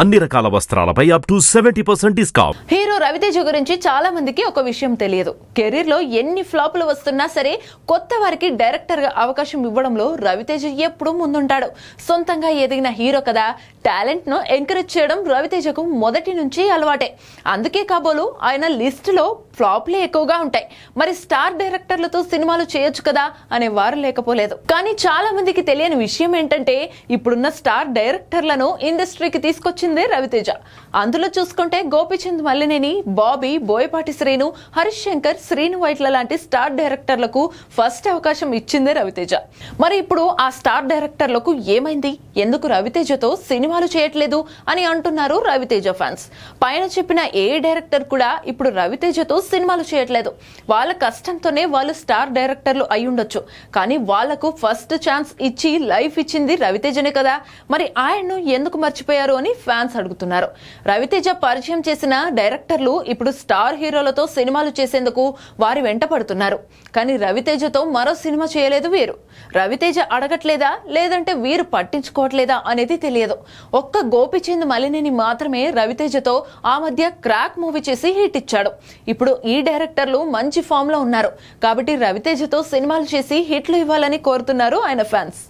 అన్ని రకాల వస్త్రాలపై up to 70% discount. Hero Raviteja గురించి చాలా మందికి ఒక విషయం తెలియదు. కెరీర్ లో ఎన్ని ఫ్లాపులు వస్తున్నా సరే కొత్త వారికి డైరెక్టర్ గా అవకాశం ఇవ్వడంలో రవితేజ ఎప్పుడూ ముందుంటాడు. సొంతంగా ఎదిగిన హీరో కదా, టాలెంట్ ను ఎంకరేజ్ చేయడం రవితేజకు మొదటి నుంచి అలవాటే. అందుకే కాబోలు ఆయన లిస్ట్ లో ఫ్లాప్లే ఎక్కువగా ఉంటాయి. మరి స్టార్ డైరెక్టర్లతో సినిమాలు చేయొచ్చు కదా అనే వారు లేకపోలేదు. కానీ చాలా మందికి తెలియని విషయం ఏంటంటే ఇప్పుడున్న స్టార్ డైరెక్టర్లను ఇండస్ట్రీకి తీసుకొచ్చిందే రవితేజ. అందులో చూసుకుంటే గోపీచంద్ మల్లినేని, బాబీ, బోయపాటి శ్రీను, హరీష్ శంకర్, శ్రీను వైట్ల లాంటి స్టార్ డైరెక్టర్లకు ఫస్ట్ అవకాశం ఇచ్చిందే రవితేజ. మరి ఇప్పుడు ఆ స్టార్ డైరెక్టర్లకు ఏమైంది, ఎందుకు రవితేజతో సినిమాలు చేయట్లేదు అని అంటున్నారు రవితేజ ఫ్యాన్స్. పైన చెప్పిన ఏ డైరెక్టర్ కూడా ఇప్పుడు రవితేజతో సినిమాలు చేయట్లేదు. వాళ్ళ కష్టంతోనే వాళ్ళు స్టార్ డైరెక్టర్లు అయి ఉండొచ్చు. కానీ వాళ్లకు ఫస్ట్ ఛాన్స్ ఇచ్చి లైఫ్ ఇచ్చింది రవితేజనే కదా, మరి ఆయన్ను ఎందుకు మర్చిపోయారు అని ఫ్యాన్స్ అడుగుతున్నారు. రవితేజ పరిచయం చేసిన డైరెక్టర్లు ఇప్పుడు స్టార్ హీరోలతో సినిమాలు చేసేందుకు వారి వెంట పడుతున్నారు. కానీ రవితేజతో మరో సినిమా చేయలేదు వీరు. రవితేజ అడగట్లేదా లేదంటే వీరు పట్టించుకోవట్లేదా అనేది తెలియదు. ఒక్క గోపీచంద్ మల్లినేని మాత్రమే రవితేజతో ఆ మధ్య క్రాక్ మూవీ చేసి హిట్ ఇచ్చాడు. ఇప్పుడు ఈ డైరెక్టర్లు మంచి ఫామ్ లో ఉన్నారు కాబట్టి రవితేజతో సినిమాలు చేసి హిట్లు ఇవ్వాలని కోరుతున్నారు ఆయన ఫ్యాన్స్.